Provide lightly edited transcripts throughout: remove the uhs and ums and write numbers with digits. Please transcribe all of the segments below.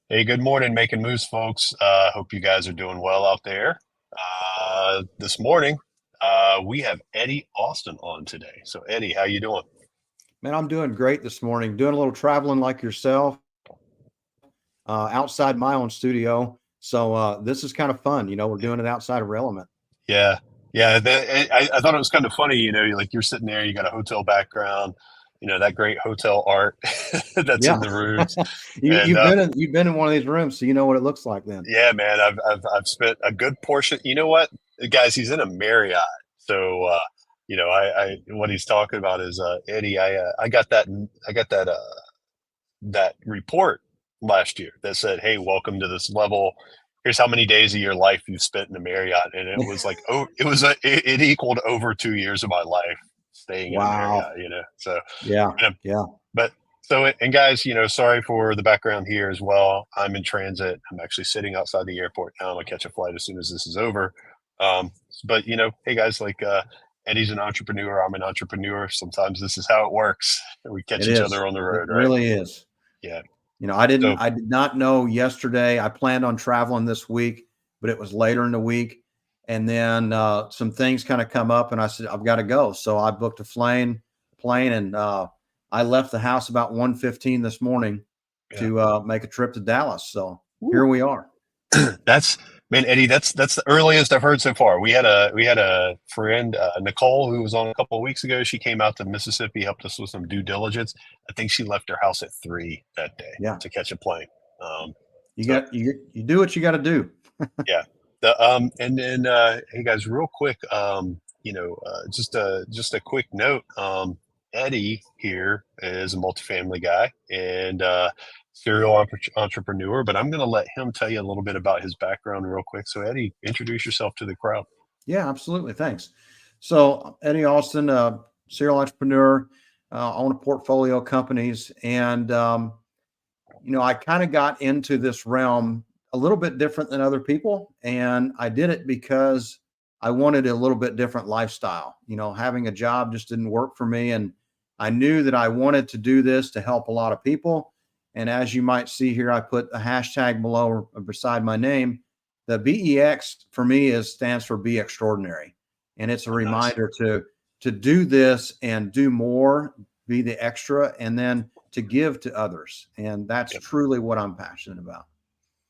Hey, good morning, making moves, folks. Hope you guys are doing well out there. This morning, we have Eddie Austin on today. So, Eddie, how you doing? Man, I'm doing great this morning, doing a little traveling like yourself, outside my own studio. So this is kind of fun. We're Yeah, doing it outside of Relevant. yeah, yeah. I thought it was kind of funny. Like you're sitting there, you got a hotel background, that great hotel art that's Yeah. in the rooms, you, and you've been in, you've been in one of these rooms, so you know what it looks like then. yeah, man, I've spent a good portion. You know what, guys? He's in a Marriott, so I what he's talking about is Eddie. I got that report last year that said, "Hey, welcome to this level. Here's how many days of your life you've spent in a Marriott," and it was like, oh, it equaled over 2 years of my life staying in a Wow. Marriott. So Yeah. you know, Yeah. but and guys, sorry for the background here as well. I'm in transit. I'm actually sitting outside the airport now. I'm gonna catch a flight as soon as this is over. Um, but hey guys, like Eddie's an entrepreneur. I'm an entrepreneur. Sometimes this is how it works. We catch It each is. other on the It road, right? really is. Yeah. So I did not know yesterday. I planned on traveling this week, but it was later in the week. And then some things kind of come up and I said, I've got to go. So I booked a plane and I left the house about 1:15 this morning yeah. to make a trip to Dallas. So Woo. here we are. That's man, Eddie. That's the earliest I've heard so far. We had a friend, Nicole, who was on a couple of weeks ago. She came out to Mississippi, helped us with some due diligence. I think she left her house at 3 that day Yeah. to catch a plane. Um, You so got you do what you got to do. yeah. And then hey guys, real quick, just a quick note. Eddie here is a multifamily guy and serial entrepreneur, but I'm going to let him tell you a little bit about his background real quick. So Eddie, introduce yourself to the crowd. Yeah, absolutely. Thanks. So Eddie Austin, serial entrepreneur, own a portfolio of companies, and I kind of got into this realm a little bit different than other people. And I did it because I wanted a little bit different lifestyle. Having a job just didn't work for me. And I knew that I wanted to do this to help a lot of people. And as you might see here, I put a hashtag below or beside my name. The BEX for me stands for Be Extraordinary. And it's a Oh, nice. reminder to do this and do more, be the extra, and then to give to others. And that's Yep. truly what I'm passionate about.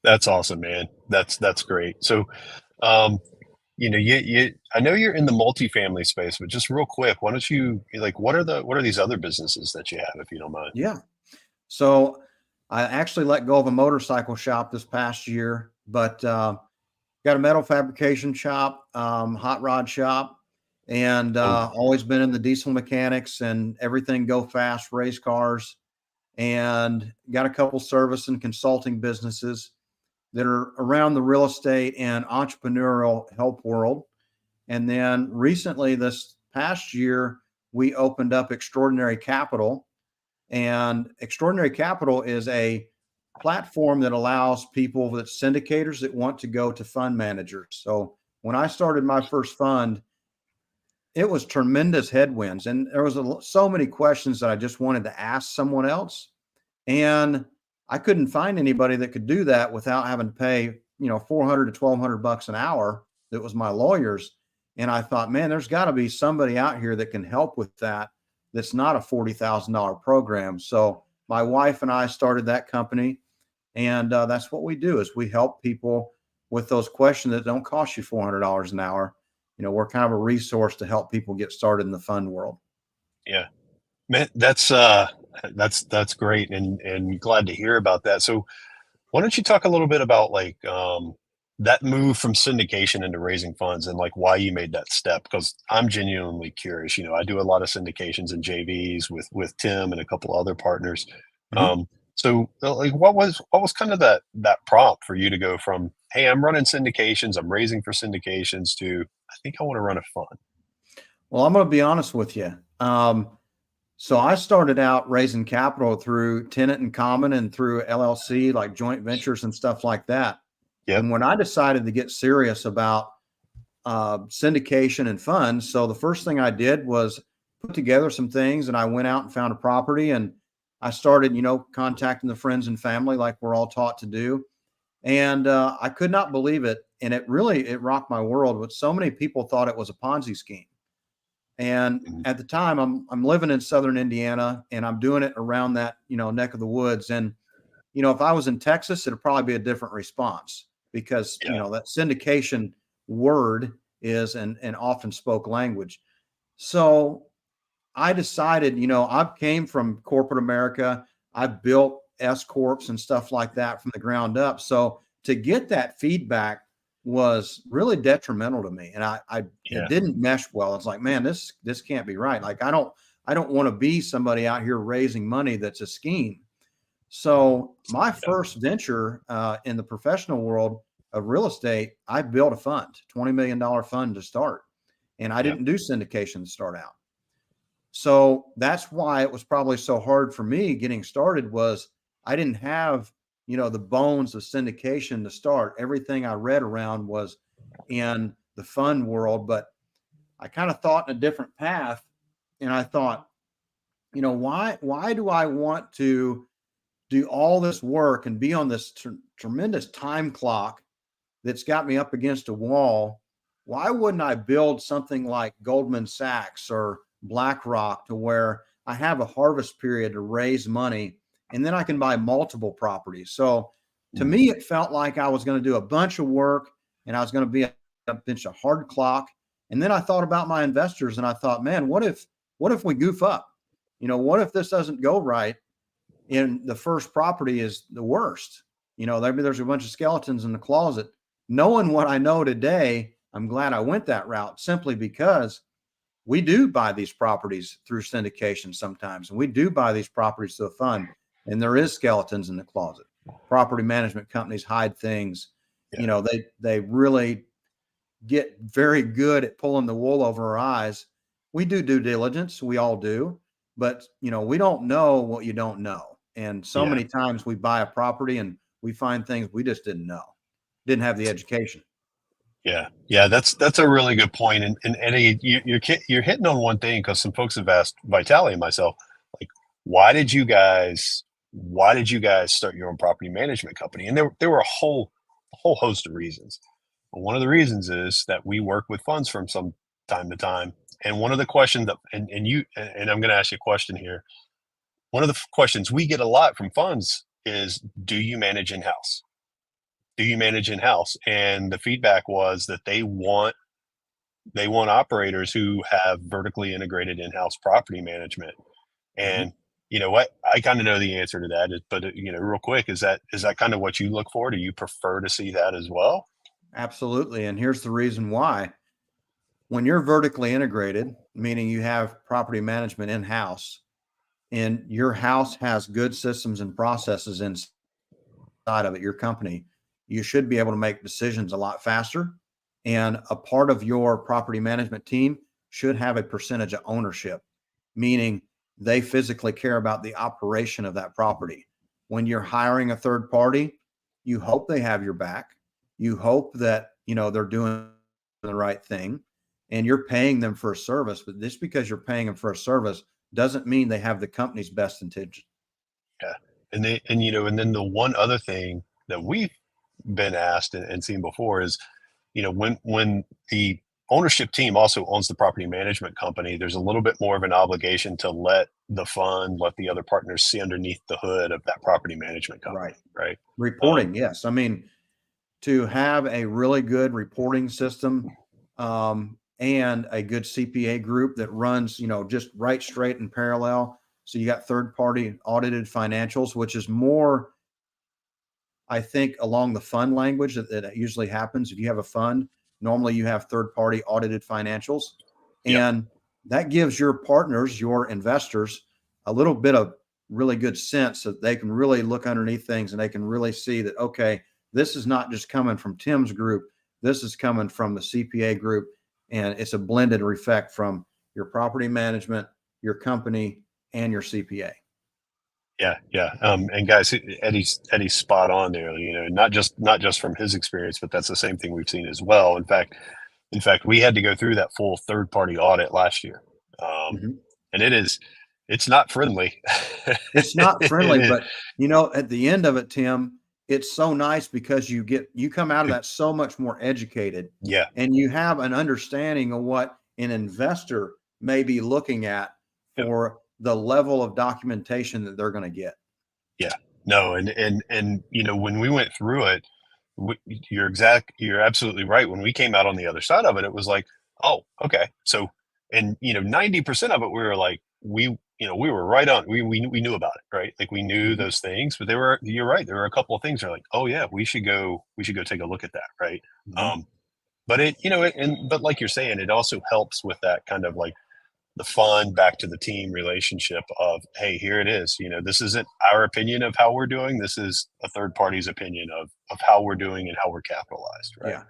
That's awesome, man. That's great. So, um, I know you're in the multifamily space, but just real quick, why don't you like what are these other businesses that you have, if you don't mind? Yeah. So I actually let go of a motorcycle shop this past year, but got a metal fabrication shop, hot rod shop, and Oh, always been in the diesel mechanics and everything go fast race cars, and got a couple service and consulting businesses that are around the real estate and entrepreneurial help world. And then recently, this past year, we opened up Extraordinary Capital. And Extraordinary Capital is a platform that allows people that syndicators that want to go to fund managers. So when I started my first fund, it was tremendous headwinds. And there was so many questions that I just wanted to ask someone else. And I couldn't find anybody that could do that without having to pay, 400 to 1200 bucks an hour. That was my lawyers. And I thought, man, there's got to be somebody out here that can help with that. That's not a $40,000 program. So my wife and I started that company. And that's what we do is we help people with those questions that don't cost you $400 an hour. We're kind of a resource to help people get started in the fund world. yeah. Man, that's great and glad to hear about that. So why don't you talk a little bit about like that move from syndication into raising funds and like why you made that step? Because I'm genuinely curious. I do a lot of syndications and JVs with Tim and a couple other partners. Mhm. Um, so like what was kind of that prompt for you to go from, hey, I'm running syndications, I'm raising for syndications to I think I want to run a fund. Well, I'm going to be honest with you. So I started out raising capital through tenant in common and through LLC, like joint ventures and stuff like that. Yep. And when I decided to get serious about syndication and funds, so the first thing I did was put together some things, and I went out and found a property, and I started, contacting the friends and family like we're all taught to do. And I could not believe it. And it rocked my world. But so many people thought it was a Ponzi scheme. And Mhm. at the time, I'm living in Southern Indiana, and I'm doing it around that neck of the woods. And if I was in Texas, it'd probably be a different response because Yeah. that syndication word is an often spoke language. So I decided, I came from corporate America. I built S corps and stuff like that from the ground up. So to get that feedback was really detrimental to me, and it Yeah. didn't mesh well. It's like, man, this can't be right. Like I don't want to be somebody out here raising money that's a scheme. So my Yeah. first venture in the professional world of real estate, I built a fund, $20 million fund to start, and I Yeah. didn't do syndication to start out. So that's why it was probably so hard for me getting started was I didn't have, the bones of syndication to start. Everything I read around was in the fund world, but I kind of thought in a different path. And I thought, why do I want to do all this work and be on this tremendous time clock that's got me up against a wall? Why wouldn't I build something like Goldman Sachs or BlackRock to where I have a harvest period to raise money and then I can buy multiple properties? So to Mhm. me, it felt like I was going to do a bunch of work and I was going to be a bunch of hard clock. And then I thought about my investors and I thought, man, what if we goof up? What if this doesn't go right? And the first property is the worst. Maybe there's a bunch of skeletons in the closet. Knowing what I know today, I'm glad I went that route simply because we do buy these properties through syndication sometimes, and we do buy these properties through a fund, and there is skeletons in the closet. Property management companies hide things. Yeah. They really get very good at pulling the wool over our eyes. We do due diligence, we all do, but we don't know what you don't know. And so Yeah. many times we buy a property and we find things we just didn't know, didn't have the education. Yeah, yeah, that's a really good point, and Eddie, you're hitting on one thing because some folks have asked Vitaly and myself, like, why did you guys start your own property management company? And there were a whole host of reasons. But one of the reasons is that we work with funds from some time to time, and one of the questions that and I'm going to ask you a question here. One of the questions we get a lot from funds is, do you manage in house? Do you manage in house? And the feedback was that they want operators who have vertically integrated in-house property management. Mhm. And you know what? I kind of know the answer to that, but real quick, is that kind of what you look for? Do you prefer to see that as well? Absolutely. And here's the reason why. When you're vertically integrated, meaning you have property management in house, and your house has good systems and processes inside of it, your company, you should be able to make decisions a lot faster. And a part of your property management team should have a percentage of ownership, meaning they physically care about the operation of that property. When you're hiring a third party, you hope they have your back. You hope that, they're doing the right thing and you're paying them for a service. But just because you're paying them for a service doesn't mean they have the company's best intention. Yeah. And then the one other thing that we've been asked and seen before is, when the ownership team also owns the property management company, there's a little bit more of an obligation to let the other partners see underneath the hood of that property management Right. company, right? Um, Reporting, yes. I mean, to have a really good reporting system and a good CPA group that runs, just right straight and parallel. So you got third party audited financials, which is more, I think, along the fund language that usually happens. If you have a fund, normally you have third party audited financials. yep. And that gives your partners, your investors, a little bit of really good sense that they can really look underneath things and they can really see that, okay, this is not just coming from Tim's group. This is coming from the CPA group. And it's a blended effect from your property management, your company, and your CPA. Yeah, yeah. And guys, Eddie's spot on there. Not just from his experience, but that's the same thing we've seen as well. In fact, we had to go through that full third party audit last year, um, Mhm. and it is. It's not friendly. It's not It friendly, is. but at the end of it, Tim, it's so nice because you come out of that so much more educated, Yeah, and you have an understanding of what an investor may be looking at yep, for the level of documentation that they're going to get. yeah. No, and when we went through it, you're absolutely right. When we came out on the other side of it, it was like, oh, okay. So, and 90% of it, we were like, we were right on. We knew about it, right? Like we knew Mhm, those things, but you're right. There were a couple of things that are like, oh yeah, we should go take a look at that, right? mhm. Um, but but like you're saying, it also helps with that kind of like the fun back to the team relationship of, hey, here it is. This isn't our opinion of how we're doing. This is a third party's opinion of how we're doing and how we're capitalized, right? Yeah.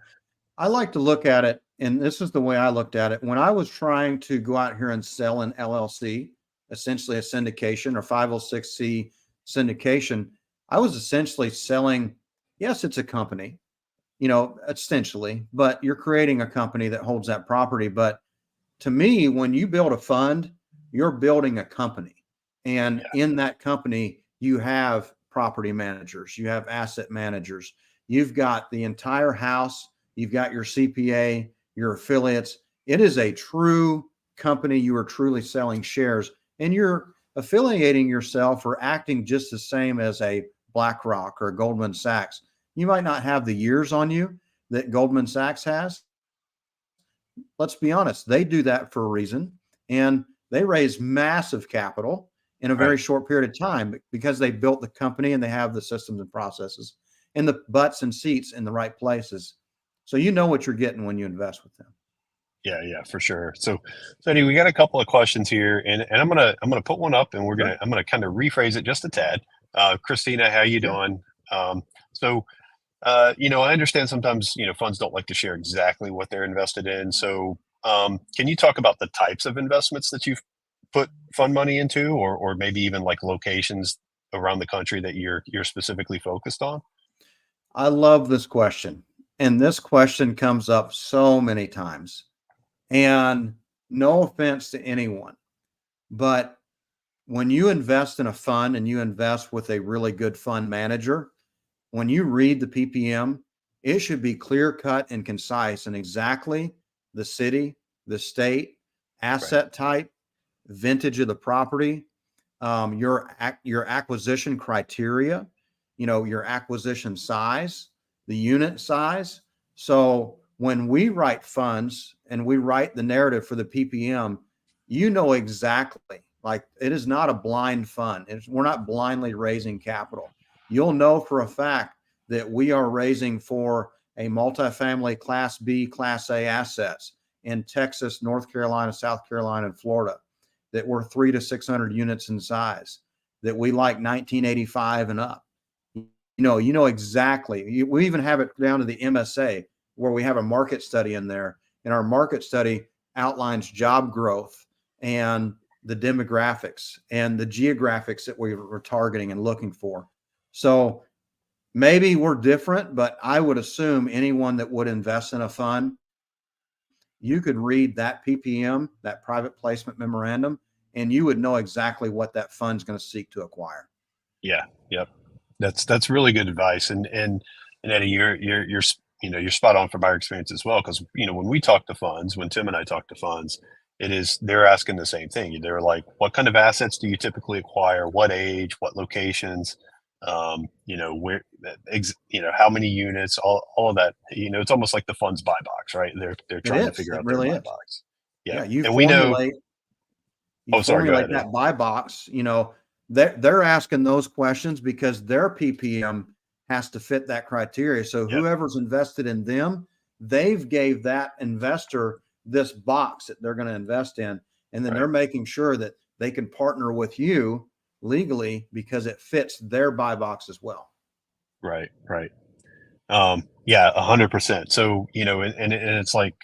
I like to look at it, and this is the way I looked at it. When I was trying to go out here and sell an LLC, essentially a syndication or 506C syndication, I was essentially selling, yes, it's a company, essentially, but you're creating a company that holds that property. But to me, when you build a fund, you're building a company. And Yeah, in that company, you have property managers, you have asset managers, you've got the entire house, you've got your CPA, your affiliates. It is a true company. You are truly selling shares, and you're affiliating yourself or acting just the same as a BlackRock or Goldman Sachs. You might not have the years on you that Goldman Sachs has. Let's be honest, they do that for a reason. And they raise massive capital in a right. very short period of time because they built the company and they have the systems and processes and the butts and seats in the right places. So you know what you're getting when you invest with them. Yeah, yeah, for sure. So Eddie, we got a couple of questions here, and I'm gonna put one up, and Sure. I'm gonna kind of rephrase it just a tad. Christina, how you Yeah. doing? So I understand sometimes, funds don't like to share exactly what they're invested in. So, can you talk about the types of investments that you've put fund money into, or maybe even like locations around the country that you're specifically focused on? I love this question. And this question comes up so many times. And no offense to anyone, but when you invest in a fund and you invest with a really good fund manager, when you read the PPM, it should be clear cut and concise and exactly the city, the state, Right, asset type, vintage of the property, your acquisition criteria, your acquisition size, the unit size. So when we write funds and we write the narrative for the PPM, exactly, like it is not a blind fund. We're not blindly raising capital. You'll know for a fact that we are raising for a multifamily Class B, Class A assets in Texas, North Carolina, South Carolina, and Florida that were 300 to 600 units in size, that we like 1985 and up. Exactly. We even have it down to the MSA where we have a market study in there, and our market study outlines job growth and the demographics and the geographics that we were targeting and looking for. So maybe we're different, but I would assume anyone that would invest in a fund, you could read that PPM, that private placement memorandum, and you would know exactly what that fund's going to seek to acquire. yeah, yep. That's really good advice, and Eddie, you're spot on from our experience as well. Because when we talk to funds, when Tim and I talk to funds, they're asking the same thing. They're like, what kind of assets do you typically acquire? What age? What locations? Where, how many units? All of that. It's almost like the funds buy box, right? They're It trying to is. figure It out their really buy is. box. Yeah, Yeah, and we know. you Oh, sorry. Go formulate ahead, Eddie. that buy box. They're asking those questions because their PPM has to fit that criteria. So Yep. whoever's invested in them, they've gave that investor this box that they're going to invest in, and then Right. they're making sure that they can partner with you legally because it fits their buy box as well. Right. Right. Yeah, 100%. So, and it's like,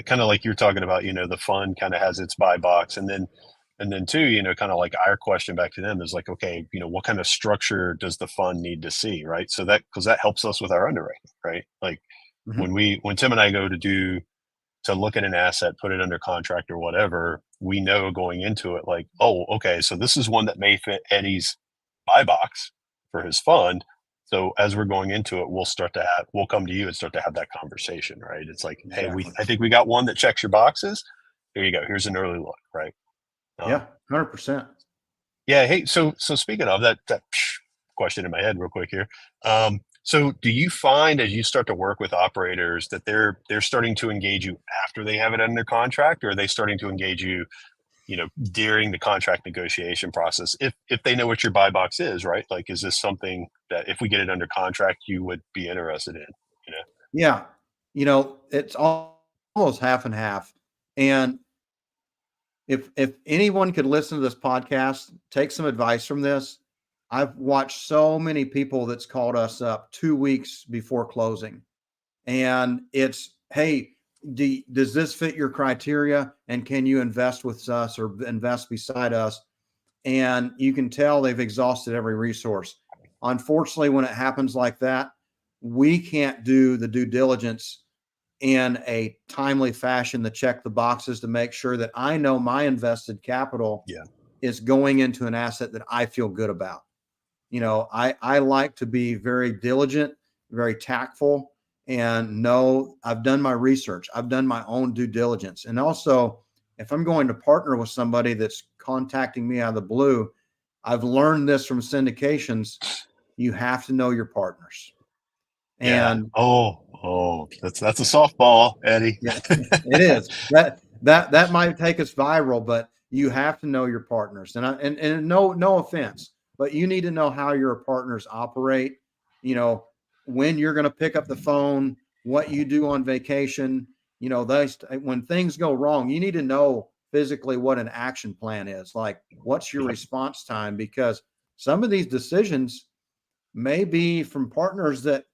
kind of like you're talking about, the fund kind of has its buy box. And then too, kind of like our question back to them is like, okay, what kind of structure does the fund need to see? Right. Because that helps us with our underwriting, right? Like Mhm. when Tim and I go to to look at an asset, put it under contract or whatever, we know going into it, like, oh, okay, so this is one that may fit Eddie's buy box for his fund. So as we're going into it, we'll come to you and start to have that conversation, right? It's like, hey, Exactly. I think we got one that checks your boxes. Here you go. Here's an early look, right? Yeah, Um, 100%. yeah. Hey, so speaking of that question in my head, real quick here. So do you find as you start to work with operators that they're starting to engage you after they have it under contract, or are they starting to engage you, during the contract negotiation process, if they know what your buy box is, right? Like, is this something that if we get it under contract, you would be interested in? You know? Yeah. It's almost half and half. And if anyone could listen to this podcast, take some advice from this. I've watched so many people that's called us up 2 weeks before closing. And it's, hey, does this fit your criteria? And can you invest with us or invest beside us? And you can tell they've exhausted every resource. Unfortunately, when it happens like that, we can't do the due diligence in a timely fashion to check the boxes to make sure that I know my invested capital Yeah. is going into an asset that I feel good about. I like to be very diligent, very tactful, and know I've done my research. I've done my own due diligence. And also, if I'm going to partner with somebody that's contacting me out of the blue, I've learned this from syndications. You have to know your partners. Yeah. And Oh, that's a softball, Eddie. yeah, it is. That might take us viral, but you have to know your partners. And no offense, but you need to know how your partners operate. You know when you're going to pick up the phone, what you do on vacation. When things go wrong, you need to know physically what an action plan is. Like, what's your Yep. response time? Because some of these decisions may be from partners that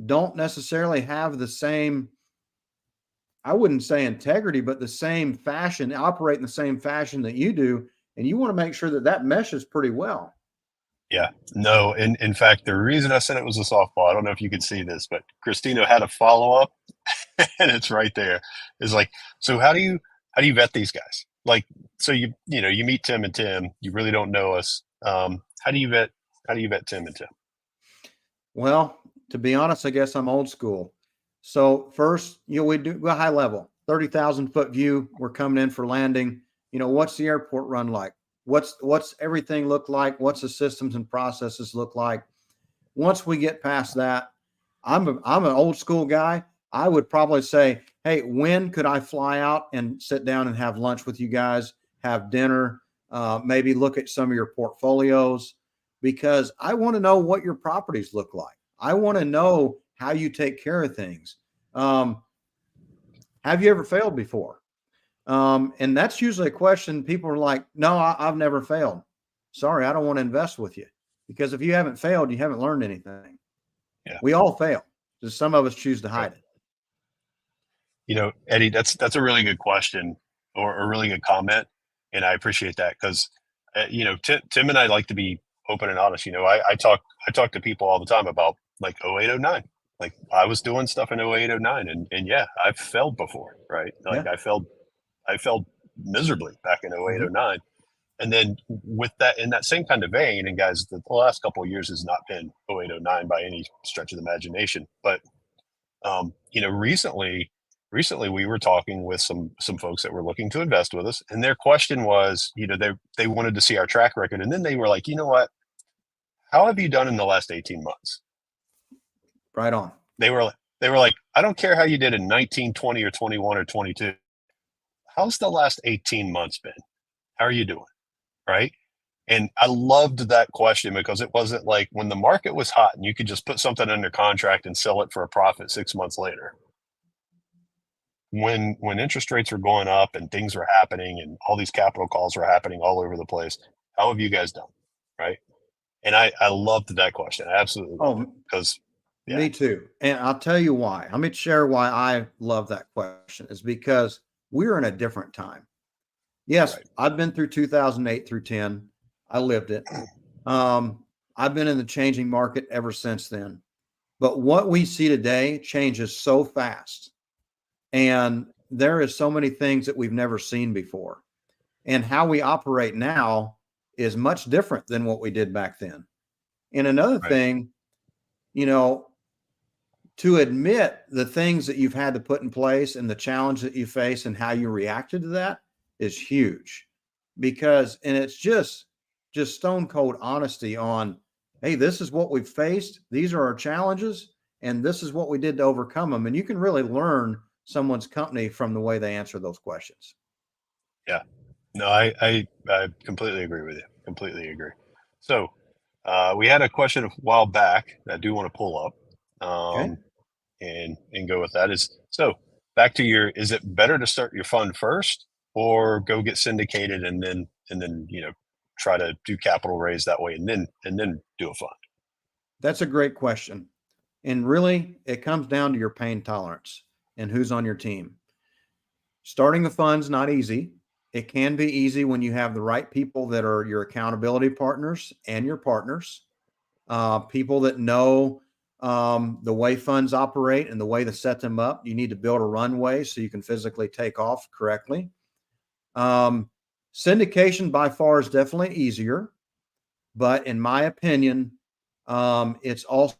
don't necessarily have the same, I wouldn't say integrity, but the same fashion, operate in the same fashion that you do. And you want to make sure that that meshes pretty well. Yeah. No, in fact, the reason I said it was a softball, I don't know if you could see this, but Christina had a follow up, and it's right there. Is like, so how do you vet these guys? Like, so you meet Tim and Tim, you really don't know us. How do you vet Tim and Tim? Well, to be honest, I guess I'm old school. So first, we do a high level, 30,000 foot view. We're coming in for landing. What's the airport run like? What's everything look like? What's the systems and processes look like? Once we get past that, I'm an old school guy. I would probably say, hey, when could I fly out and sit down and have lunch with you guys, have dinner, maybe look at some of your portfolios, because I want to know what your properties look like. I want to know how you take care of things. Um, have you ever failed before? And that's usually a question people are like, no, I've never failed. Sorry, I don't want to invest with you, because if you haven't failed, you haven't learned anything. Yeah. We all fail. Just some of us choose to Right. hide it. Eddie, that's a really good question, or a really good comment, and I appreciate that because, Tim and I like to be open and honest. I talk to people all the time about like 08, 09. Like, I was doing stuff in 08, 09, and yeah, I've failed before, right? Like, Yeah. I failed miserably back in 08, Mhm. 09. And then with that, in that same kind of vein, and guys, the last couple of years has not been 08, 09 by any stretch of the imagination, but recently we were talking with some folks that were looking to invest with us, and their question was, they wanted to see our track record, and then they were like, you know what? How have you done in the last 18 months? Right on. They were like, I don't care how you did in 19, 20, or 21 or 22. How's the last 18 months been? How are you doing? Right? And I loved that question because it wasn't like when the market was hot and you could just put something under contract and sell it for a profit 6 months later. When interest rates were going up and things were happening and all these capital calls were happening all over the place, how have you guys done? Right. And I loved that question. I absolutely loved it Oh, because, yeah, me too. And I'll tell you why. Let me share why I love that question is because we're in a different time. Yes, right. I've been through 2008 through 10. I lived it. Um, I've been in the changing market ever since then. But what we see today changes so fast. And there is so many things that we've never seen before. And how we operate now is much different than what we did back then. And another Right. thing, you know, to admit the things that you've had to put in place and the challenge that you face and how you reacted to that is huge. Because and it's just stone cold honesty on, hey, this is what we've faced, these are our challenges, and this is what we did to overcome them. And you can really learn someone's company from the way they answer those questions. Yeah. No, I completely agree with you. Completely agree. So, we had a question a while back that I do want to pull up, Okay. and go with that. Is so back to your. Is it better to start your fund first, or go get syndicated and then try to do capital raise that way, and then do a fund? That's a great question. And really, it comes down to your pain tolerance and who's on your team. Starting a fund's not easy. It can be easy when you have the right people that are your accountability partners and your partners, people that know the way funds operate and the way to set them up. You need to build a runway so you can physically take off correctly. Um, Syndication by far is definitely easier, but in my opinion, it's also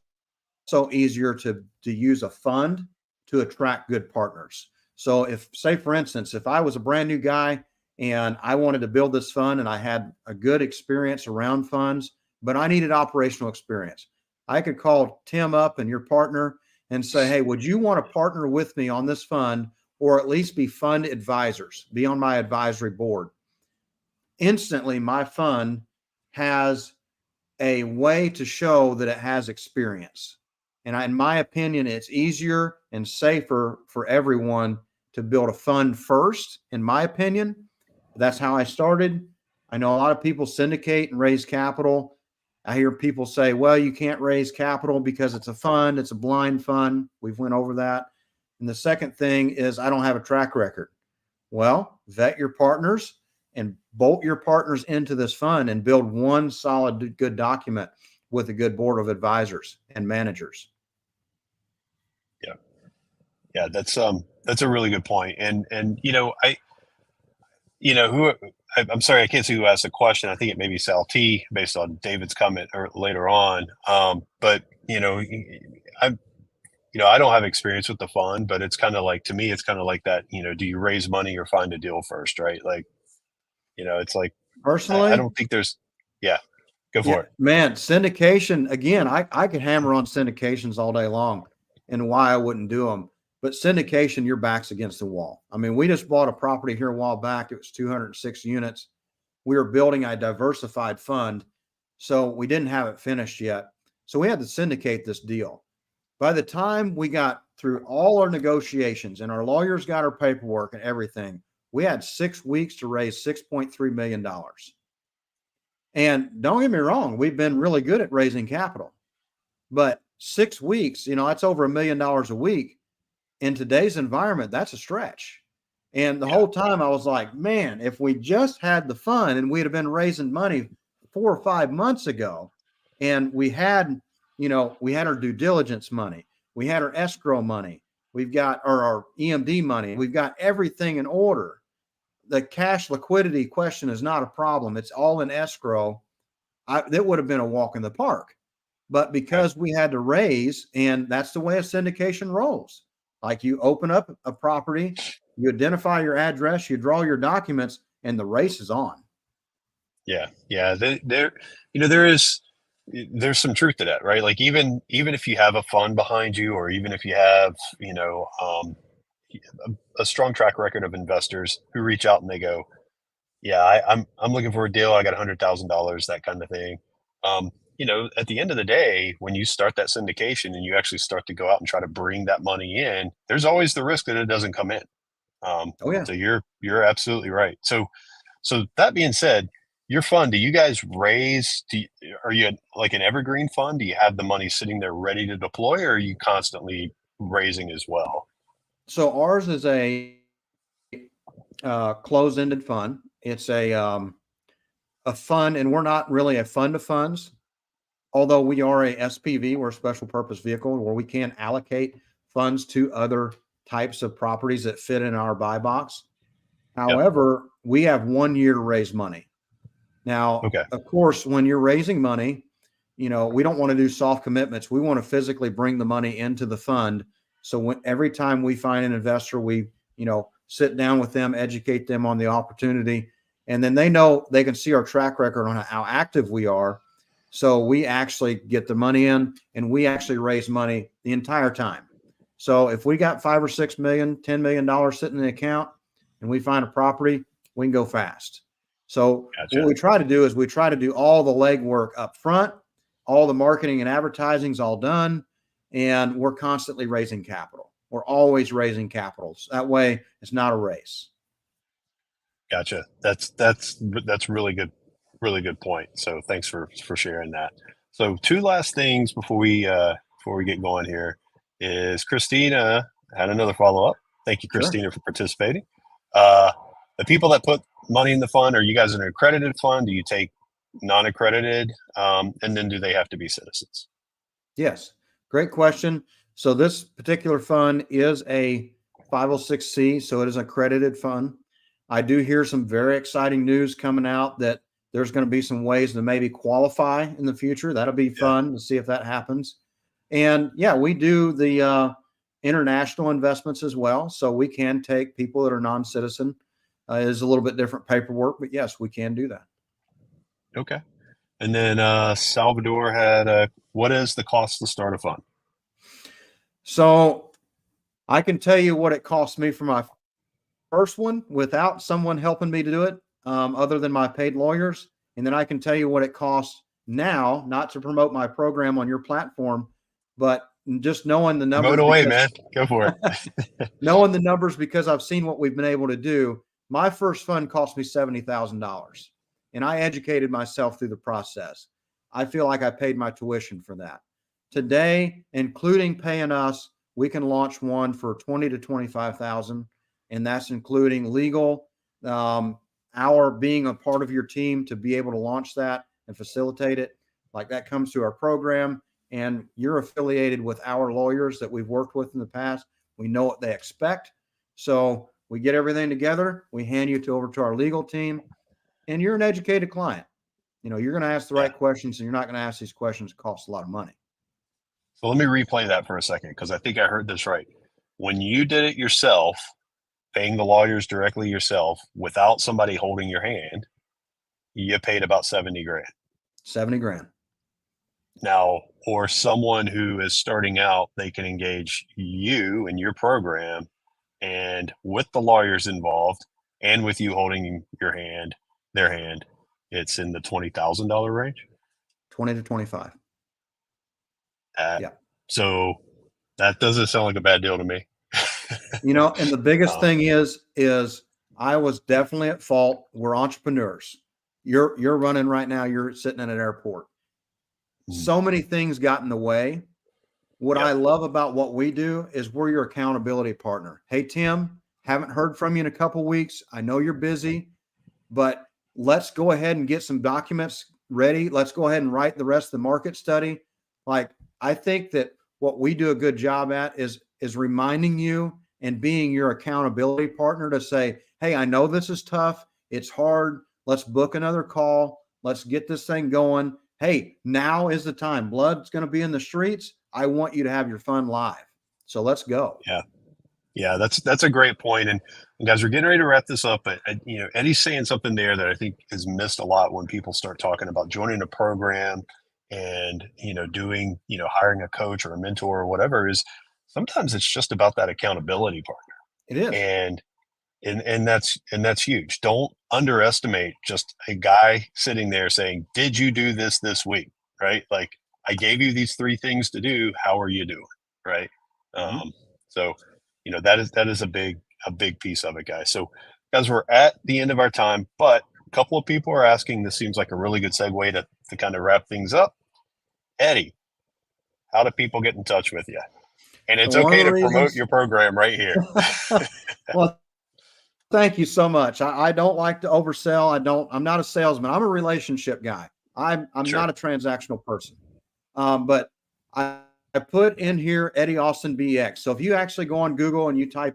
easier to use a fund to attract good partners. So if say for instance, if I was a brand new guy and I wanted to build this fund and I had a good experience around funds, but I needed operational experience, I could call Tim up and your partner and say, "Hey, would you want to partner with me on this fund or at least be fund advisors, be on my advisory board?" Instantly my fund has a way to show that it has experience. And in my opinion, it's easier and safer for everyone to build a fund first. In my opinion, that's how I started. I know a lot of people syndicate and raise capital. I hear people say, well, you can't raise capital because it's a fund, it's a blind fund. We've went over that. And the second thing is I don't have a track record. Well, vet your partners and bolt your partners into this fund and build one solid, good document with a good board of advisors and managers. Yeah, yeah, that's a really good point. And who I'm sorry, I can't see who asked the question. I think it may be Sal T, based on David's comment or later on. But I'm I don't have experience with the fund, but it's kind of like, to me, it's kind of like that. Do you raise money or find a deal first, right? Like, it's like I Personally, don't think there's. Yeah, go yeah, for it. man, syndication, again, I could hammer on syndications all day long and why I wouldn't do them. But syndication, your back's against the wall. I mean, we just bought a property here a while back. It was 206 units. We were building a diversified fund, so we didn't have it finished yet. So we had to syndicate this deal. By the time we got through all our negotiations and our lawyers got our paperwork and everything, we had 6 weeks to raise $6.3 million. And don't get me wrong, we've been really good at raising capital, but 6 weeks, that's over $1 million a week. In today's environment, that's a stretch. And the Yeah, whole time I was like, man, if we just had the fun and we'd have been raising money 4 or 5 months ago, and we had our due diligence money, we had our escrow money, we've got our EMD money, we've got everything in order. The cash liquidity question is not a problem. It's all in escrow. That would have been a walk in the park. But right. because we had to raise, and that's the way a syndication rolls. Like you open up a property, you identify your address, you draw your documents, and the race is on. Yeah, yeah. There's some truth to that, right? Like, even if you have a fund behind you, or even if you have a strong track record of investors who reach out and they go, yeah, I'm looking for a deal. I got $100,000, that kind of thing. At the end of the day, when you start that syndication and you actually start to go out and try to bring that money in, there's always the risk that it doesn't come in. Um, Oh yeah. so you're absolutely right. So that being said, your fund, do you guys raise? Are you like an evergreen fund? Do you have the money sitting there ready to deploy, or are you constantly raising as well? So ours is a closed-ended fund. It's a fund, and we're not really a fund of funds, although we are a SPV, we're a special purpose vehicle where we can allocate funds to other types of properties that fit in our buy box. Yep. However, we have 1 year to raise money. Now, Okay. of course, when you're raising money, we don't want to do soft commitments. We want to physically bring the money into the fund. So every time we find an investor, we, sit down with them, educate them on the opportunity, and then they know they can see our track record on how active we are. So we actually get the money in, and we actually raise money the entire time. So if we got 5 or 6 million, $10 million sitting in the account and we find a property, we can go fast. So what Gotcha. we try to do is we try to do all the legwork up front, all the marketing and advertising is all done, and we're constantly raising capital. We're always raising capital. So that way it's not a race. Gotcha. That's really good point. So thanks for sharing that. So two last things before we get going here is Christina had another follow up. Thank you, Sure. Christina, for participating. Uh, the people that put money in the fund, are you guys an accredited fund? Do you take non-accredited? And then do they have to be citizens? Yes. Great question. So this particular fund is a 506c, so it is an accredited fund. I do hear some very exciting news coming out that there's going to be some ways to maybe qualify in the future. That'll be Yeah. fun to see if that happens. And yeah, we do the international investments as well. So we can take people that are non-citizen. It is a little bit different paperwork, but yes, we can do that. Okay. And then Salvador had what is the cost to start a fund? So I can tell you what it cost me for my first one without someone helping me to do it, other than my paid lawyers. And then I can tell you what it costs now, not to promote my program on your platform, but just knowing the Promote numbers away, because man. Go for it. knowing the numbers because I've seen what we've been able to do. My first fund cost me $70,000, and I educated myself through the process. I feel like I paid my tuition for that. Today, including paying us, we can launch one for 20 to 25,000, and that's including legal, our being a part of your team to be able to launch that and facilitate it. Like that comes through our program, and you're affiliated with our lawyers that we've worked with in the past. We know what they expect. So we get everything together. We hand you over to our legal team, and you're an educated client. You're going to ask the Yeah. right questions, and you're not going to ask these questions that cost a lot of money. So let me replay that for a second because I think I heard this right. When you did it yourself, paying the lawyers directly yourself without somebody holding your hand, you paid about 70 grand. 70 grand. Now, or someone who is starting out, they can engage you and your program and with the lawyers involved and with you holding their hand, it's in the $20,000 range. 20 to 25. Yeah. So that doesn't sound like a bad deal to me. And the biggest Um, thing is I was definitely at fault. We're entrepreneurs. You're running right now. You're sitting at an airport. So many things got in the way. What Yep. I love about what we do is we're your accountability partner. Hey, Tim, haven't heard from you in a couple weeks. I know you're busy, but let's go ahead and get some documents ready. Let's go ahead and write the rest of the market study. Like, I think that what we do a good job at is reminding you and being your accountability partner to say, hey, I know this is tough. It's hard. Let's book another call. Let's get this thing going. Hey, now is the time. Blood's going to be in the streets. I want you to have your fund live. So let's go. yeah. Yeah, that's a great point. And guys, we're getting ready to wrap this up. But Eddie's saying something there that I think is missed a lot when people start talking about joining a program and doing hiring a coach or a mentor or whatever. Is sometimes it's just about that accountability partner, It is. and that's huge. Don't underestimate just a guy sitting there saying, "Did you do this week?" Right? Like I gave you these three things to do. How are you doing? Right? Mm-hmm. So that is a big piece of it, guys. So guys, we're at the end of our time, but a couple of people are asking. This seems like a really good segue to kind of wrap things up. Eddie, how do people get in touch with you? And So it's one of okay the to promote reasons. your program right here. Well, thank you so much. I don't like to oversell. I'm not a salesman. I'm a relationship guy. I'm Sure. not a transactional person. But I I put in here Eddie Austin BX. So if you actually go on Google and you type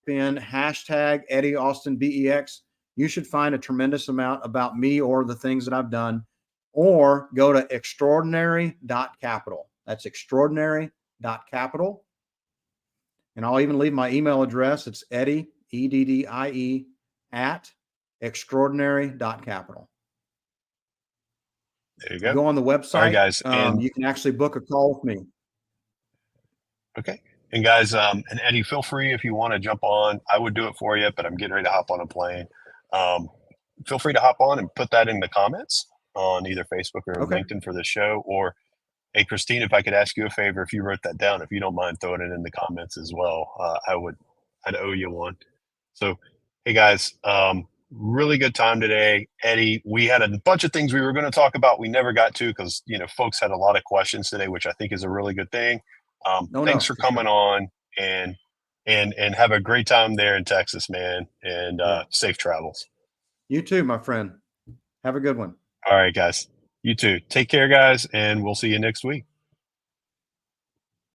in hashtag Eddie Austin BEX, you should find a tremendous amount about me or the things that I've done. Or go to extraordinary.capital. That's extraordinary.capital. And I'll even leave my email address. It's Eddie, EDDIE, at extraordinary.capital. There you You go. go on the All right, website, guys. And you can actually book a call with me. okay. And guys, and Eddie, feel free if you want to jump on. I would do it for you, but I'm getting ready to hop on a plane. Um, Feel free to hop on and put that in the comments on either Facebook or Okay. LinkedIn for the show. Or, hey, Christine, if I could ask you a favor, if you wrote that down, if you don't mind throwing it in the comments as well, I'd owe you one. So, hey guys, really good time today. Eddie, we had a bunch of things we were going to talk about. We never got to because, folks had a lot of questions today, which I think is a really good thing. No, Thanks no, for for coming sure. on and and have a great time there in Texas, man. And Yeah. safe travels. You too, my friend. Have a good one. All right, guys. You too. Take care, guys, and we'll see you next week.